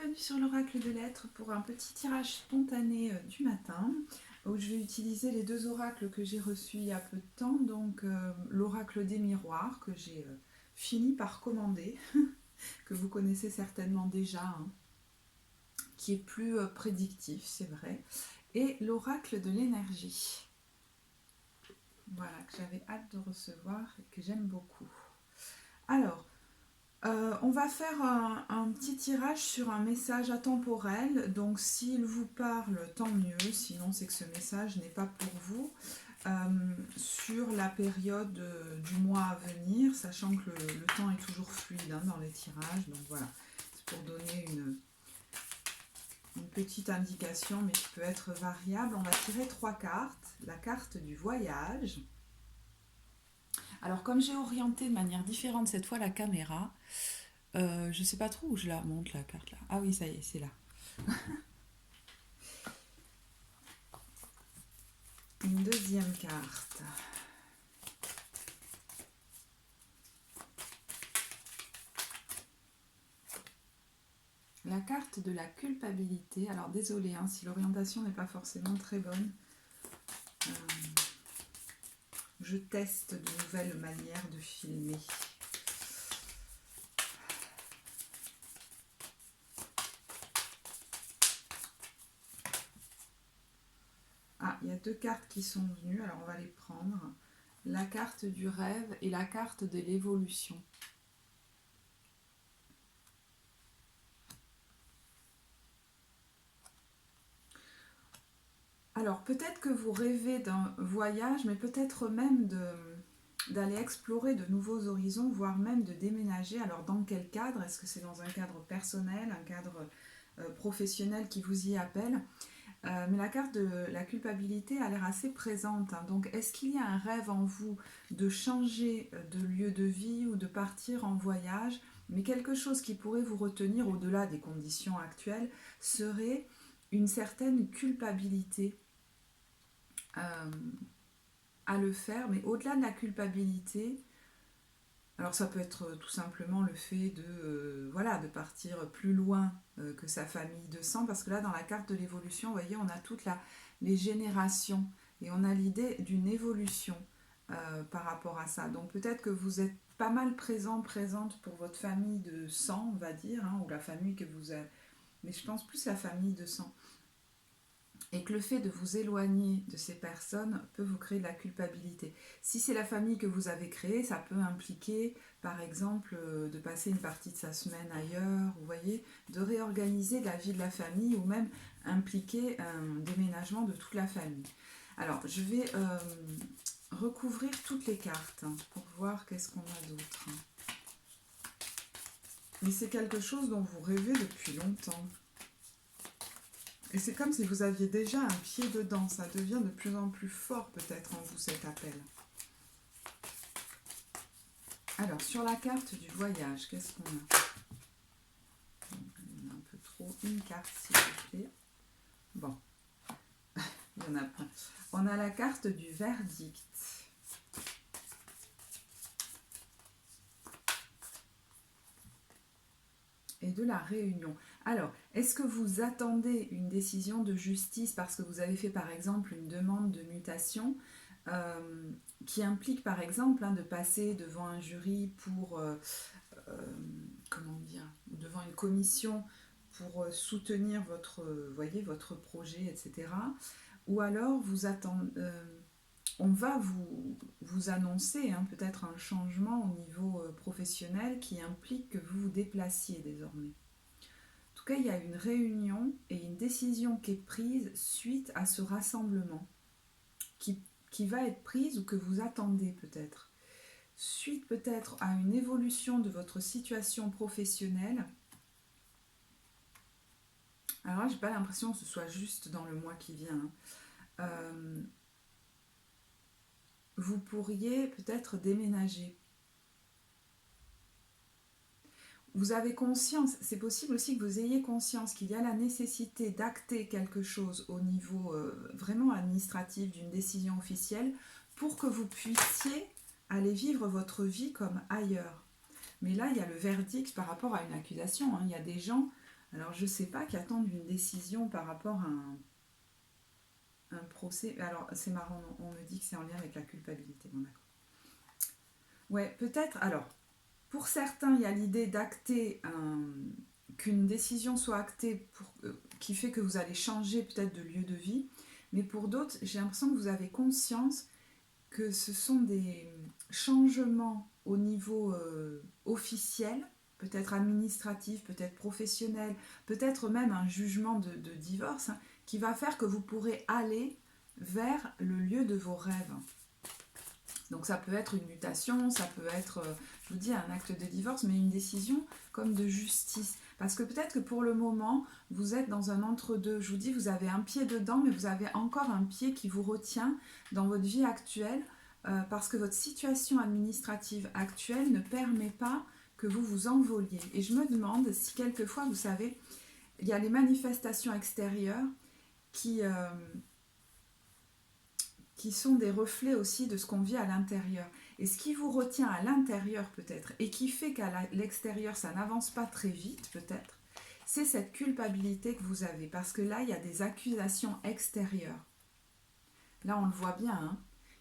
bienvenue sur l'oracle de l'être pour un petit tirage spontané du matin où je vais utiliser les deux oracles que j'ai reçus il y a peu de temps, donc l'oracle des miroirs que j'ai fini par commander, que vous connaissez certainement déjà, hein, qui est plus prédictif, c'est vrai, et l'oracle de l'énergie. Voilà, que j'avais hâte de recevoir et que j'aime beaucoup. Alors, on va faire un petit tirage sur un message atemporel, donc s'il vous parle, tant mieux, sinon c'est que ce message n'est pas pour vous. Sur la période du mois à venir, sachant que le temps est toujours fluide dans les tirages, donc voilà, c'est pour donner une petite indication, mais qui peut être variable. On va tirer 3 cartes, la carte du voyage. Alors comme j'ai orienté de manière différente cette fois la caméra, je sais pas trop où je la monte la carte là. Ah oui, ça y est, c'est là. Une deuxième carte. La carte de la culpabilité. Alors désolé si l'orientation n'est pas forcément très bonne. Je teste de nouvelles manières de filmer. Ah, il y a 2 cartes qui sont venues, alors on va les prendre. La carte du rêve et la carte de l'évolution. Alors peut-être que vous rêvez d'un voyage, mais peut-être même d'aller explorer de nouveaux horizons, voire même de déménager. Alors dans quel cadre? Est-ce que c'est dans un cadre personnel, un cadre professionnel qui vous y appelle? Mais la carte de la culpabilité a l'air assez présente. Donc est-ce qu'il y a un rêve en vous de changer de lieu de vie ou de partir en voyage? Mais quelque chose qui pourrait vous retenir au-delà des conditions actuelles serait une certaine culpabilité à le faire. Mais au-delà de la culpabilité, alors ça peut être tout simplement le fait de partir plus loin que sa famille de sang, parce que là dans la carte de l'évolution, vous voyez, on a toutes les générations et on a l'idée d'une évolution par rapport à ça. Donc peut-être que vous êtes pas mal présente pour votre famille de sang, on va dire, ou la famille que vous avez, mais je pense plus la famille de sang. Et que le fait de vous éloigner de ces personnes peut vous créer de la culpabilité. Si c'est la famille que vous avez créée, ça peut impliquer, par exemple, de passer une partie de sa semaine ailleurs, vous voyez, de réorganiser la vie de la famille ou même impliquer un déménagement de toute la famille. Alors, je vais recouvrir toutes les cartes pour voir qu'est-ce qu'on a d'autre. Mais c'est quelque chose dont vous rêvez depuis longtemps. Et c'est comme si vous aviez déjà un pied dedans, ça devient de plus en plus fort peut-être en vous cet appel. Alors, sur la carte du voyage, qu'est-ce qu'on a? Il y en a un peu trop, une carte s'il vous plaît. Bon, il y en a plein. On a la carte du verdict. Et de la réunion. Alors, est-ce que vous attendez une décision de justice parce que vous avez fait par exemple une demande de mutation qui implique par exemple de passer devant un jury pour, comment dire, devant une commission pour soutenir votre projet, etc. Ou alors vous attendez... on va vous annoncer peut-être un changement au niveau professionnel qui implique que vous vous déplaciez désormais. En tout cas, il y a une réunion et une décision qui est prise suite à ce rassemblement, qui va être prise ou que vous attendez peut-être. Suite peut-être à une évolution de votre situation professionnelle. Alors là, je n'ai pas l'impression que ce soit juste dans le mois qui vient. Vous pourriez peut-être déménager. Vous avez conscience, c'est possible aussi que vous ayez conscience qu'il y a la nécessité d'acter quelque chose au niveau vraiment administratif d'une décision officielle pour que vous puissiez aller vivre votre vie comme ailleurs. Mais là, il y a le verdict par rapport à une accusation. Il y a des gens Alors je ne sais pas, qui attendent une décision par rapport à un procès. Alors c'est marrant, on me dit que c'est en lien avec la culpabilité. Bon, d'accord. Ouais, peut-être. Alors, pour certains, il y a l'idée d'acter qu'une décision soit actée qui fait que vous allez changer peut-être de lieu de vie. Mais pour d'autres, j'ai l'impression que vous avez conscience que ce sont des changements au niveau officiel, peut-être administratif, peut-être professionnel, peut-être même un jugement de divorce, hein, qui va faire que vous pourrez aller vers le lieu de vos rêves. Donc ça peut être une mutation, ça peut être, je vous dis, un acte de divorce, mais une décision comme de justice. Parce que peut-être que pour le moment, vous êtes dans un entre-deux. Je vous dis, vous avez un pied dedans, mais vous avez encore un pied qui vous retient dans votre vie actuelle, parce que votre situation administrative actuelle ne permet pas que vous vous envoliez. Et je me demande si quelquefois, vous savez, il y a les manifestations extérieures qui sont des reflets aussi de ce qu'on vit à l'intérieur. Et ce qui vous retient à l'intérieur peut-être, et qui fait qu'à l'extérieur ça n'avance pas très vite peut-être, c'est cette culpabilité que vous avez. Parce que là, il y a des accusations extérieures. Là, on le voit bien, hein,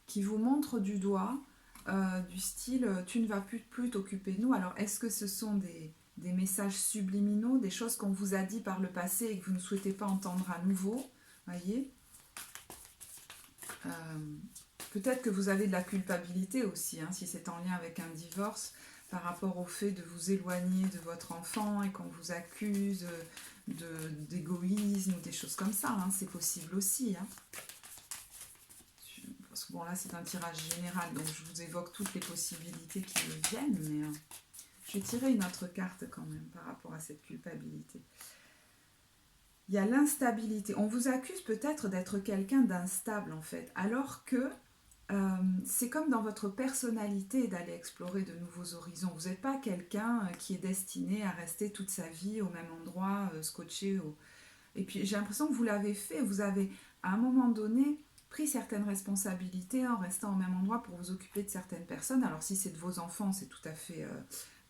qui vous montrent du doigt, du style « tu ne vas plus t'occuper de nous ». Alors, est-ce que ce sont des messages subliminaux, des choses qu'on vous a dit par le passé et que vous ne souhaitez pas entendre à nouveau, voyez ? Peut-être que vous avez de la culpabilité aussi, hein, si c'est en lien avec un divorce, par rapport au fait de vous éloigner de votre enfant et qu'on vous accuse d'égoïsme ou des choses comme ça, hein, c'est possible aussi. Hein. Parce que bon, là c'est un tirage général, donc je vous évoque toutes les possibilités qui me viennent, mais je vais tirer une autre carte quand même par rapport à cette culpabilité. Il y a l'instabilité. On vous accuse peut-être d'être quelqu'un d'instable en fait, alors que c'est comme dans votre personnalité d'aller explorer de nouveaux horizons. Vous n'êtes pas quelqu'un qui est destiné à rester toute sa vie au même endroit, scotché. Et puis j'ai l'impression que vous l'avez fait. Vous avez à un moment donné pris certaines responsabilités en restant au même endroit pour vous occuper de certaines personnes. Alors si c'est de vos enfants, c'est tout à fait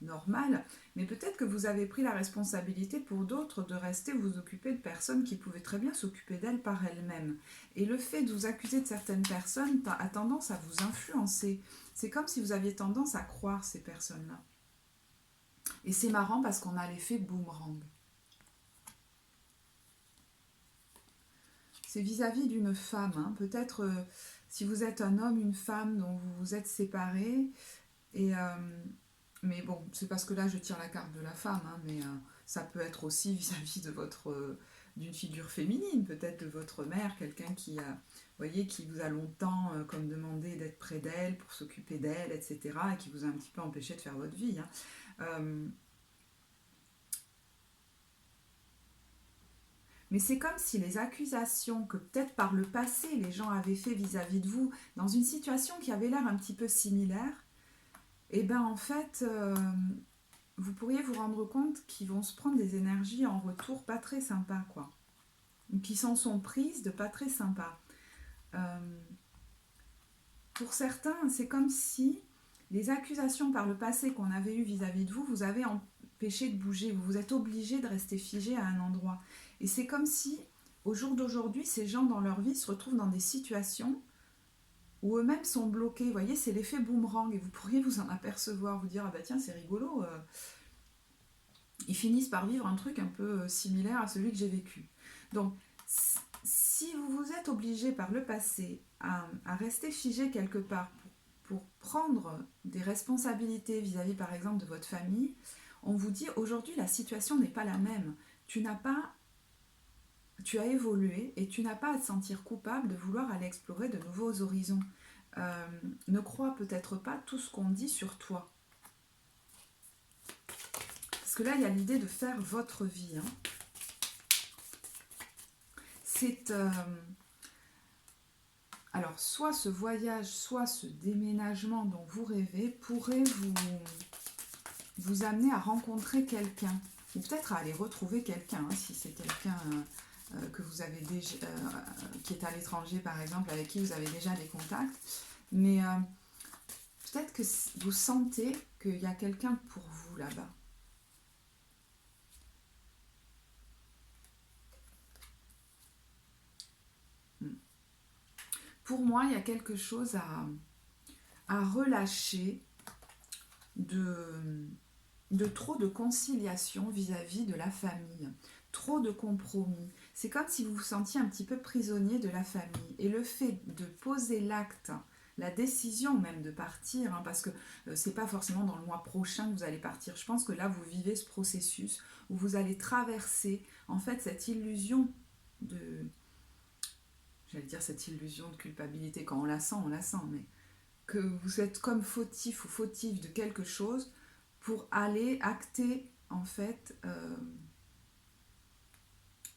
normal, mais peut-être que vous avez pris la responsabilité pour d'autres de rester vous occuper de personnes qui pouvaient très bien s'occuper d'elles par elles-mêmes. Et le fait de vous accuser de certaines personnes a tendance à vous influencer. C'est comme si vous aviez tendance à croire ces personnes-là. Et c'est marrant parce qu'on a l'effet boomerang. C'est vis-à-vis d'une femme, hein. Peut-être si vous êtes un homme, une femme dont vous vous êtes séparés, et mais bon, c'est parce que là je tire la carte de la femme, hein, mais ça peut être aussi vis-à-vis de d'une figure féminine, peut-être de votre mère, quelqu'un qui voyez, qui vous a longtemps comme demandé d'être près d'elle pour s'occuper d'elle, etc., et qui vous a un petit peu empêché de faire votre vie. Hein. Mais c'est comme si les accusations que peut-être par le passé les gens avaient fait vis-à-vis de vous, dans une situation qui avait l'air un petit peu similaire, et bien en fait, vous pourriez vous rendre compte qu'ils vont se prendre des énergies en retour pas très sympas, quoi. Ou qui s'en sont prises de pas très sympas. Pour certains, c'est comme si les accusations par le passé qu'on avait eues vis-à-vis de vous, vous avez empêché de bouger, vous vous êtes obligé de rester figé à un endroit. Et c'est comme si, au jour d'aujourd'hui, ces gens dans leur vie se retrouvent dans des situations où eux-mêmes sont bloqués. Vous voyez, c'est l'effet boomerang, et vous pourriez vous en apercevoir, vous dire « Ah bah tiens, c'est rigolo ». Ils finissent par vivre un truc un peu similaire à celui que j'ai vécu. Donc, si vous vous êtes obligé par le passé à rester figé quelque part pour prendre des responsabilités vis-à-vis, par exemple, de votre famille, on vous dit aujourd'hui la situation n'est pas la même. Tu as évolué et tu n'as pas à te sentir coupable de vouloir aller explorer de nouveaux horizons. Ne crois peut-être pas tout ce qu'on dit sur toi. Parce que là, il y a l'idée de faire votre vie. Hein. C'est... alors, soit ce voyage, soit ce déménagement dont vous rêvez pourrait vous amener à rencontrer quelqu'un. Ou peut-être à aller retrouver quelqu'un, hein, si c'est quelqu'un que vous avez déjà, qui est à l'étranger par exemple, avec qui vous avez déjà des contacts. Mais peut-être que vous sentez qu'il y a quelqu'un pour vous là-bas. pour moi, il y a quelque chose à relâcher de trop de conciliation vis-à-vis de la famille, trop de compromis. C'est comme si vous vous sentiez un petit peu prisonnier de la famille. Et le fait de poser l'acte, la décision même de partir, hein, parce que c'est pas forcément dans le mois prochain que vous allez partir. Je pense que là, vous vivez ce processus où vous allez traverser en fait cette illusion de... J'allais dire cette illusion de culpabilité. Quand on la sent, mais que vous êtes comme fautif ou fautif de quelque chose pour aller acter en fait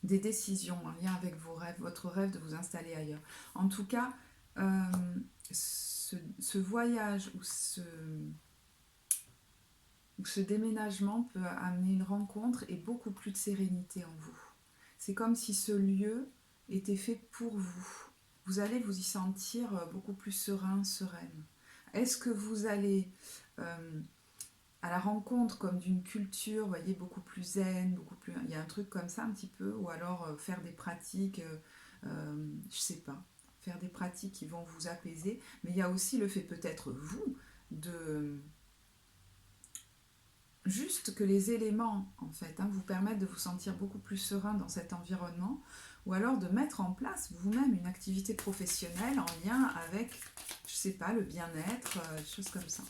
des décisions en lien avec vos rêves, votre rêve de vous installer ailleurs. En tout cas, ce voyage ou ce déménagement peut amener une rencontre et beaucoup plus de sérénité en vous. C'est comme si ce lieu était fait pour vous. Vous allez vous y sentir beaucoup plus serein, sereine. Est-ce que vous allez à la rencontre comme d'une culture, vous voyez, beaucoup plus zen, beaucoup plus... Il y a un truc comme ça un petit peu, ou alors faire des pratiques, je sais pas, faire des pratiques qui vont vous apaiser, mais il y a aussi le fait peut-être vous de... Juste que les éléments, en fait, vous permettent de vous sentir beaucoup plus serein dans cet environnement, ou alors de mettre en place vous-même une activité professionnelle en lien avec, je sais pas, le bien-être, des choses comme ça.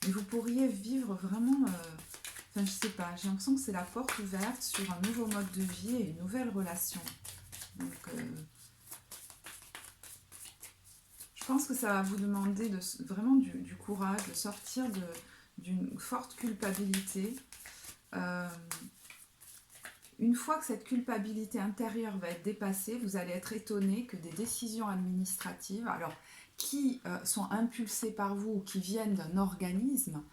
Mais vous pourriez vivre vraiment, enfin je sais pas, j'ai l'impression que c'est la porte ouverte sur un nouveau mode de vie et une nouvelle relation. Donc je pense que ça va vous demander vraiment du courage, de sortir d'une forte culpabilité. Une fois que cette culpabilité intérieure va être dépassée, vous allez être étonné que des décisions administratives, alors qui sont impulsées par vous ou qui viennent d'un organisme,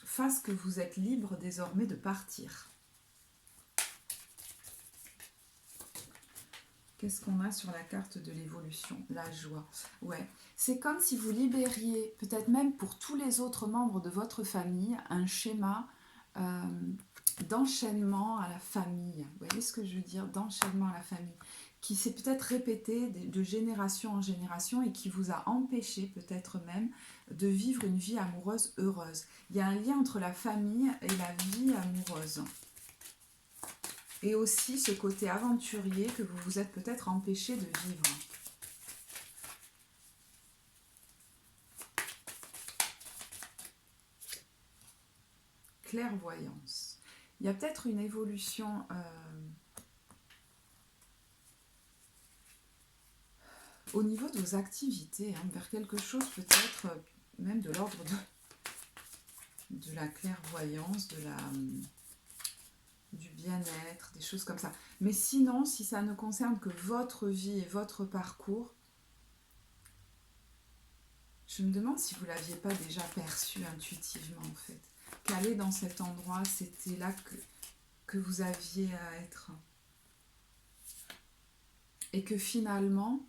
fassent que vous êtes libre désormais de partir. Qu'est-ce qu'on a sur la carte de l'évolution? La joie. Ouais. C'est comme si vous libériez, peut-être même pour tous les autres membres de votre famille, un schéma d'enchaînement à la famille. Vous voyez ce que je veux dire? D'enchaînement à la famille. Qui s'est peut-être répété de génération en génération et qui vous a empêché peut-être même de vivre une vie amoureuse heureuse. Il y a un lien entre la famille et la vie amoureuse. Et aussi ce côté aventurier que vous vous êtes peut-être empêché de vivre. Clairvoyance. Il y a peut-être une évolution au niveau de vos activités, vers quelque chose peut-être même de l'ordre de la clairvoyance, du bien-être, des choses comme ça. Mais sinon, si ça ne concerne que votre vie et votre parcours, je me demande si vous ne l'aviez pas déjà perçu intuitivement en fait. Qu'aller dans cet endroit, c'était là que vous aviez à être. Et que finalement,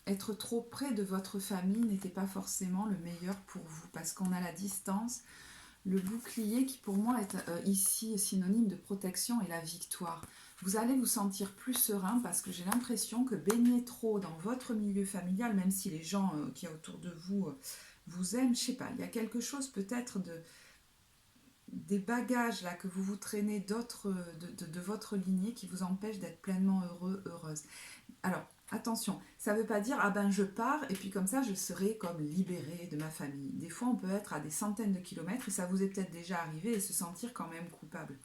être trop près de votre famille n'était pas forcément le meilleur pour vous. Parce qu'on a la distance, le bouclier qui pour moi est ici synonyme de protection et la victoire. Vous allez vous sentir plus serein parce que j'ai l'impression que baigner trop dans votre milieu familial, même si les gens qui sont autour de vous vous aiment, je sais pas, il y a quelque chose peut-être des bagages là que vous traînez d'autres de votre lignée qui vous empêchent d'être pleinement heureux, heureuse. Alors, attention, ça ne veut pas dire « ah ben je pars et puis comme ça je serai comme libérée de ma famille ». Des fois on peut être à des centaines de kilomètres et ça vous est peut-être déjà arrivé et se sentir quand même coupable.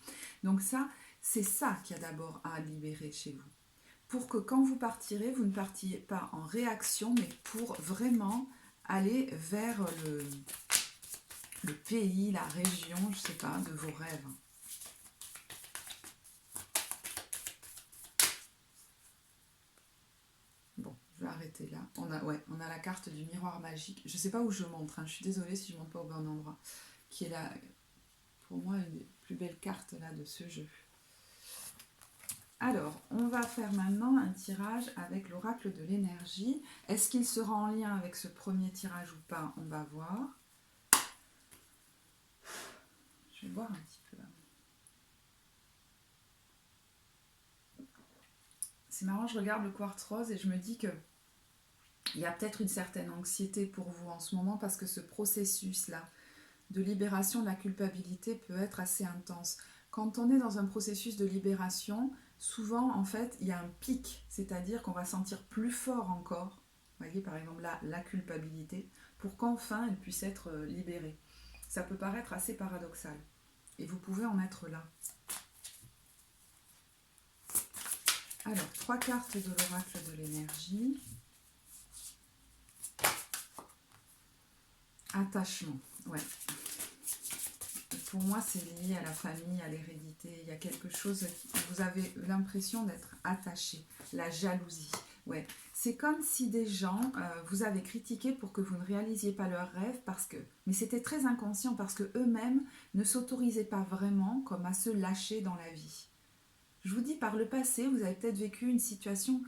Donc ça, c'est ça qu'il y a d'abord à libérer chez vous. Pour que quand vous partirez, vous ne partiez pas en réaction, mais pour vraiment aller vers le pays, la région, je ne sais pas, de vos rêves. Bon, je vais arrêter là. On a la carte du miroir magique. Je ne sais pas où je montre, je suis désolée si je ne montre pas au bon endroit. Qui est là, pour moi, une des plus belles cartes là, de ce jeu. Alors, on va faire maintenant un tirage avec l'oracle de l'énergie. Est-ce qu'il sera en lien avec ce premier tirage ou pas? On va voir. Je vais voir un petit peu. C'est marrant, je regarde le quartz rose et je me dis que il y a peut-être une certaine anxiété pour vous en ce moment parce que ce processus-là de libération de la culpabilité peut être assez intense. Quand on est dans un processus de libération, souvent en fait il y a un pic, c'est-à-dire qu'on va sentir plus fort encore, vous voyez par exemple là, la culpabilité, pour qu'enfin elle puisse être libérée. Ça peut paraître assez paradoxal et vous pouvez en être là. Alors, 3 cartes de l'oracle de l'énergie. Attachement, ouais. Pour moi, c'est lié à la famille, à l'hérédité. Il y a quelque chose, vous avez l'impression d'être attaché. La jalousie, ouais. C'est comme si des gens vous avaient critiqué pour que vous ne réalisiez pas leurs rêves, mais c'était très inconscient parce que eux-mêmes ne s'autorisaient pas vraiment comme à se lâcher dans la vie. Je vous dis, par le passé, vous avez peut-être vécu une situation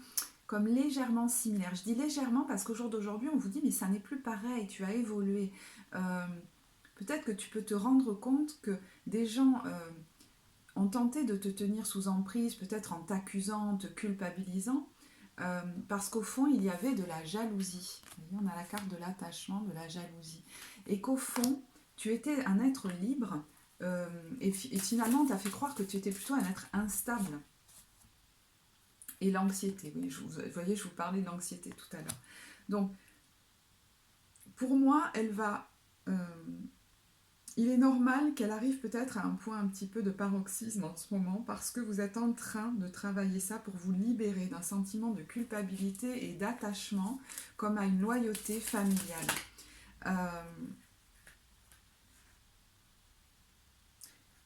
comme légèrement similaire. Je dis légèrement parce qu'au jour d'aujourd'hui, on vous dit, mais ça n'est plus pareil, tu as évolué. Peut-être que tu peux te rendre compte que des gens ont tenté de te tenir sous emprise, peut-être en t'accusant, te culpabilisant, parce qu'au fond, il y avait de la jalousie. Vous voyez, on a la carte de l'attachement, de la jalousie. Et qu'au fond, tu étais un être libre, et finalement, on t'a fait croire que tu étais plutôt un être instable. Et l'anxiété, oui, vous voyez, je vous parlais de l'anxiété tout à l'heure. Donc, pour moi, il est normal qu'elle arrive peut-être à un point un petit peu de paroxysme en ce moment parce que vous êtes en train de travailler ça pour vous libérer d'un sentiment de culpabilité et d'attachement comme à une loyauté familiale.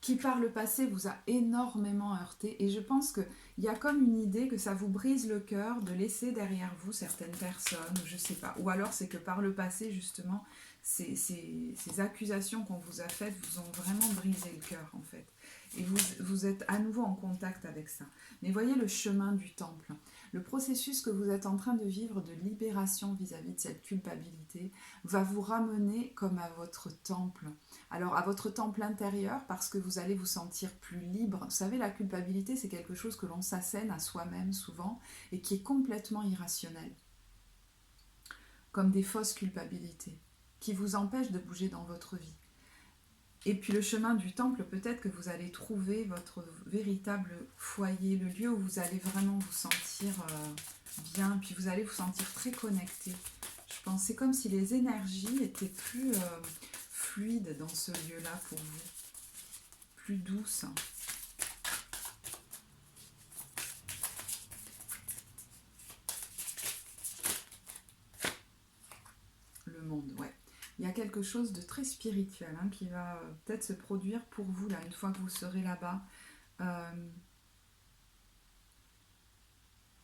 Qui par le passé vous a énormément heurté et je pense qu'il y a comme une idée que ça vous brise le cœur de laisser derrière vous certaines personnes, je sais pas, ou alors c'est que par le passé justement ces accusations qu'on vous a faites vous ont vraiment brisé le cœur en fait et vous êtes à nouveau en contact avec ça. Mais voyez le chemin du temple, le processus que vous êtes en train de vivre de libération vis-à-vis de cette culpabilité va vous ramener comme à votre temple. Alors à votre temple intérieur parce que vous allez vous sentir plus libre. Vous savez, la culpabilité, c'est quelque chose que l'on s'assène à soi-même souvent et qui est complètement irrationnel. Comme des fausses culpabilités qui vous empêchent de bouger dans votre vie. Et puis le chemin du temple, peut-être que vous allez trouver votre véritable foyer, le lieu où vous allez vraiment vous sentir bien, puis vous allez vous sentir très connecté. Je pense c'est comme si les énergies étaient plus fluides dans ce lieu-là pour vous, plus douces. Le monde, ouais. Il y a quelque chose de très spirituel qui va peut-être se produire pour vous là, une fois que vous serez là-bas.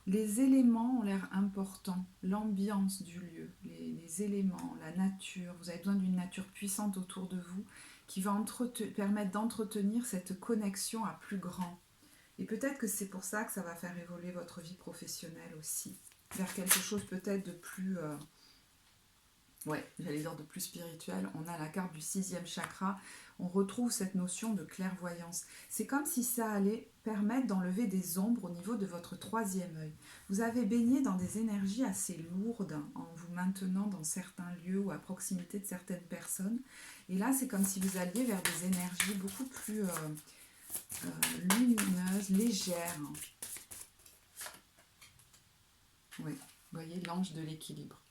Les éléments ont l'air importants, l'ambiance du lieu, les éléments, la nature. Vous avez besoin d'une nature puissante autour de vous qui va permettre d'entretenir cette connexion à plus grand. Et peut-être que c'est pour ça que ça va faire évoluer votre vie professionnelle aussi, vers quelque chose peut-être de plus... j'allais dire de plus spirituel. On a la carte du 6e chakra. On retrouve cette notion de clairvoyance. C'est comme si ça allait permettre d'enlever des ombres au niveau de votre 3e œil. Vous avez baigné dans des énergies assez lourdes en vous maintenant dans certains lieux ou à proximité de certaines personnes. Et là, c'est comme si vous alliez vers des énergies beaucoup plus lumineuses, légères. Oui, vous voyez l'ange de l'équilibre.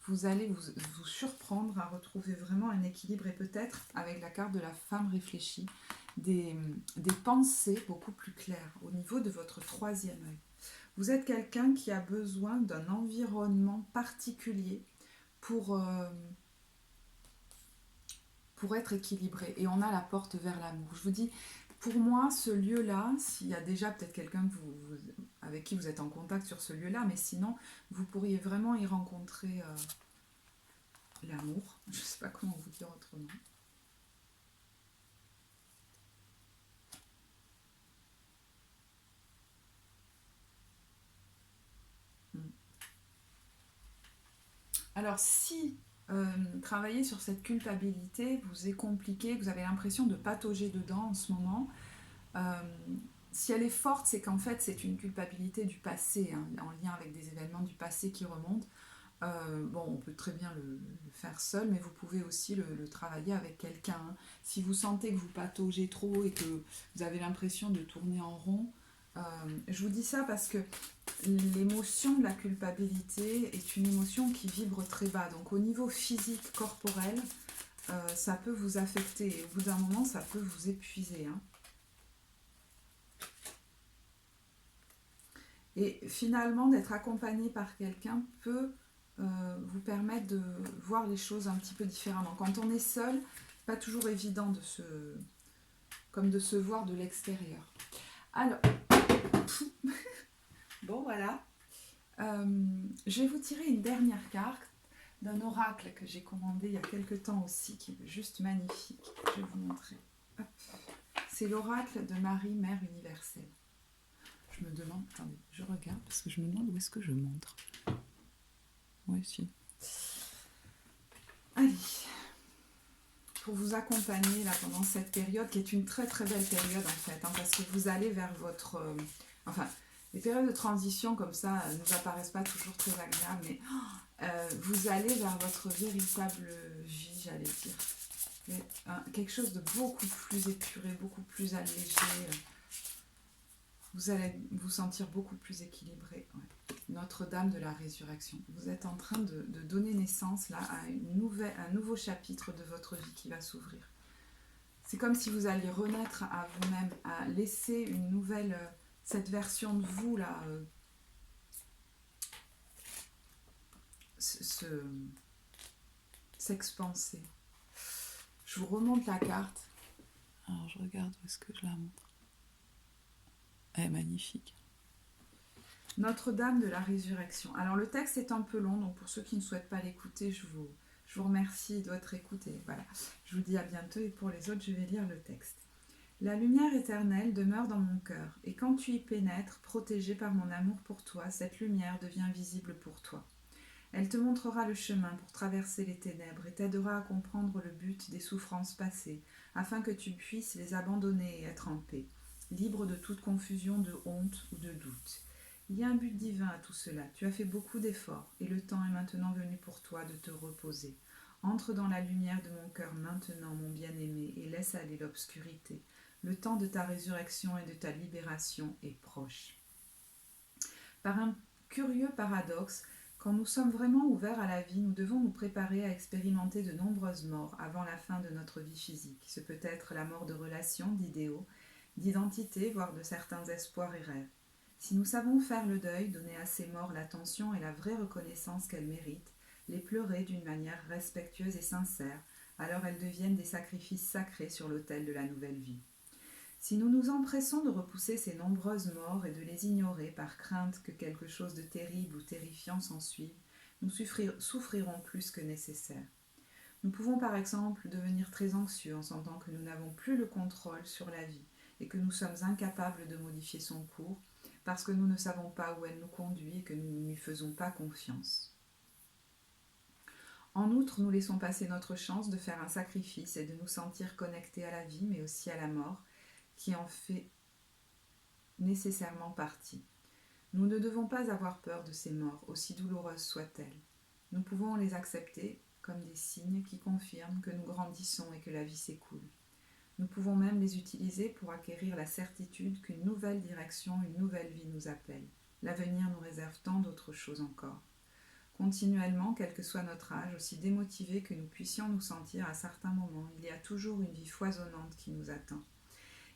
Vous allez vous surprendre à retrouver vraiment un équilibre et peut-être, avec la carte de la femme réfléchie, des pensées beaucoup plus claires au niveau de votre 3e œil. Vous êtes quelqu'un qui a besoin d'un environnement particulier pour être équilibré. Et on a la porte vers l'amour. Je vous dis, pour moi, ce lieu-là, s'il y a déjà peut-être quelqu'un avec qui vous êtes en contact sur ce lieu-là, mais sinon, vous pourriez vraiment y rencontrer l'amour. Je ne sais pas comment vous dire autrement. Alors, si travailler sur cette culpabilité vous est compliqué, vous avez l'impression de patauger dedans en ce moment, si elle est forte, c'est qu'en fait c'est une culpabilité du passé, hein, en lien avec des événements du passé qui remontent. Bon, on peut très bien le faire seul, mais vous pouvez aussi le travailler avec quelqu'un, hein. Si vous sentez que vous pataugez trop et que vous avez l'impression de tourner en rond, je vous dis ça parce que l'émotion de la culpabilité est une émotion qui vibre très bas. Donc au niveau physique, corporel, ça peut vous affecter. Et au bout d'un moment, ça peut vous épuiser, hein. Et finalement, d'être accompagné par quelqu'un peut vous permettre de voir les choses un petit peu différemment. Quand on est seul, pas toujours évident comme de se voir de l'extérieur. Alors, bon voilà. Je vais vous tirer une dernière carte d'un oracle que j'ai commandé il y a quelques temps aussi, qui est juste magnifique. Je vais vous montrer. Hop. C'est l'oracle de Marie, Mère universelle. Je me demande, attendez, je regarde parce que je me demande où est-ce que je montre. Oui, si. Allez, pour vous accompagner là pendant cette période, qui est une très très belle période en fait, hein, parce que vous allez vers votre... enfin, les périodes de transition comme ça nous apparaissent pas toujours très agréables, mais vous allez vers votre véritable vie, j'allais dire. Mais, quelque chose de beaucoup plus épuré, beaucoup plus allégé. Vous allez vous sentir beaucoup plus équilibré. Ouais. Notre-Dame de la Résurrection. Vous êtes en train de donner naissance là à un nouveau chapitre de votre vie qui va s'ouvrir. C'est comme si vous alliez renaître à vous-même, à laisser une nouvelle, cette version de vous là, s'expanser. Je vous remonte la carte. Alors je regarde où est-ce que je la montre. Elle est magnifique. Notre-Dame de la Résurrection. Alors le texte est un peu long, donc pour ceux qui ne souhaitent pas l'écouter, je vous remercie de votre écoute et voilà. Je vous dis à bientôt et pour les autres, je vais lire le texte. La lumière éternelle demeure dans mon cœur et quand tu y pénètres, protégé par mon amour pour toi, cette lumière devient visible pour toi. Elle te montrera le chemin pour traverser les ténèbres et t'aidera à comprendre le but des souffrances passées, afin que tu puisses les abandonner et être en paix, libre de toute confusion, de honte ou de doute. Il y a un but divin à tout cela. Tu as fait beaucoup d'efforts et le temps est maintenant venu pour toi de te reposer. Entre dans la lumière de mon cœur maintenant, mon bien-aimé, et laisse aller l'obscurité. Le temps de ta résurrection et de ta libération est proche. Par un curieux paradoxe, quand nous sommes vraiment ouverts à la vie, nous devons nous préparer à expérimenter de nombreuses morts avant la fin de notre vie physique. Ce peut être la mort de relations, d'idéaux, d'identités, voire de certains espoirs et rêves. Si nous savons faire le deuil, donner à ces morts l'attention et la vraie reconnaissance qu'elles méritent, les pleurer d'une manière respectueuse et sincère, alors elles deviennent des sacrifices sacrés sur l'autel de la nouvelle vie. Si nous nous empressons de repousser ces nombreuses morts et de les ignorer par crainte que quelque chose de terrible ou terrifiant s'ensuive, nous souffrirons plus que nécessaire. Nous pouvons par exemple devenir très anxieux en sentant que nous n'avons plus le contrôle sur la vie et que nous sommes incapables de modifier son cours parce que nous ne savons pas où elle nous conduit et que nous ne lui faisons pas confiance. En outre, nous laissons passer notre chance de faire un sacrifice et de nous sentir connectés à la vie mais aussi à la mort, qui en fait nécessairement partie. Nous ne devons pas avoir peur de ces morts, aussi douloureuses soient-elles. Nous pouvons les accepter comme des signes qui confirment que nous grandissons et que la vie s'écoule. Nous pouvons même les utiliser pour acquérir la certitude qu'une nouvelle direction, une nouvelle vie nous appelle. L'avenir nous réserve tant d'autres choses encore. Continuellement, quel que soit notre âge, aussi démotivés que nous puissions nous sentir à certains moments, il y a toujours une vie foisonnante qui nous attend.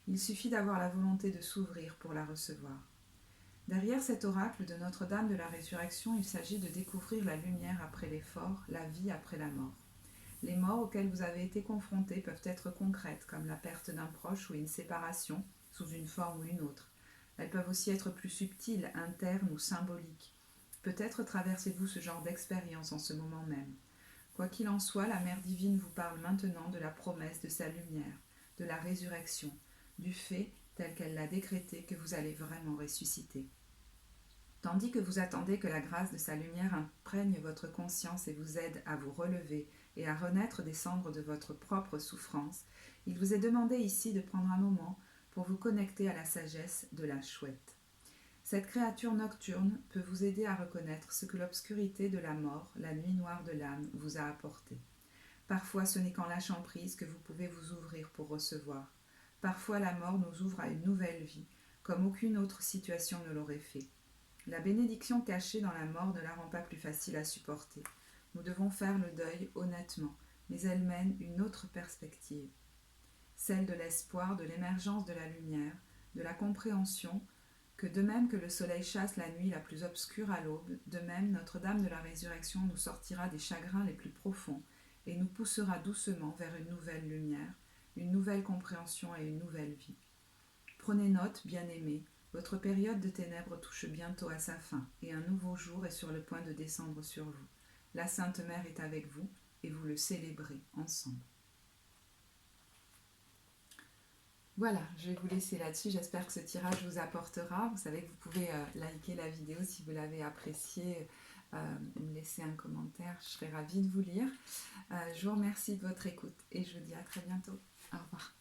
Il suffit d'avoir la volonté de s'ouvrir pour la recevoir. Derrière cet oracle de Notre-Dame de la Résurrection, il s'agit de découvrir la lumière après l'effort, la vie après la mort. Les morts auxquelles vous avez été confrontés peuvent être concrètes, comme la perte d'un proche ou une séparation, sous une forme ou une autre. Elles peuvent aussi être plus subtiles, internes ou symboliques. Peut-être traversez-vous ce genre d'expérience en ce moment même. Quoi qu'il en soit, la Mère divine vous parle maintenant de la promesse de sa lumière, de la résurrection, du fait, tel qu'elle l'a décrété, que vous allez vraiment ressusciter. Tandis que vous attendez que la grâce de sa lumière imprègne votre conscience et vous aide à vous relever et à renaître des cendres de votre propre souffrance, il vous est demandé ici de prendre un moment pour vous connecter à la sagesse de la chouette. Cette créature nocturne peut vous aider à reconnaître ce que l'obscurité de la mort, la nuit noire de l'âme, vous a apporté. Parfois, ce n'est qu'en lâchant prise que vous pouvez vous ouvrir pour recevoir. Parfois, la mort nous ouvre à une nouvelle vie, comme aucune autre situation ne l'aurait fait. La bénédiction cachée dans la mort ne la rend pas plus facile à supporter. Nous devons faire le deuil honnêtement, mais elle mène une autre perspective, celle de l'espoir, de l'émergence de la lumière, de la compréhension que de même que le soleil chasse la nuit la plus obscure à l'aube, de même Notre-Dame de la Résurrection nous sortira des chagrins les plus profonds et nous poussera doucement vers une nouvelle lumière, une nouvelle compréhension et une nouvelle vie. Prenez note, bien-aimés, votre période de ténèbres touche bientôt à sa fin et un nouveau jour est sur le point de descendre sur vous. La Sainte Mère est avec vous et vous le célébrez ensemble. Voilà, je vais vous laisser là-dessus. J'espère que ce tirage vous apportera. Vous savez que vous pouvez liker la vidéo si vous l'avez appréciée, me laisser un commentaire. Je serai ravie de vous lire. Je vous remercie de votre écoute et je vous dis à très bientôt. Au revoir.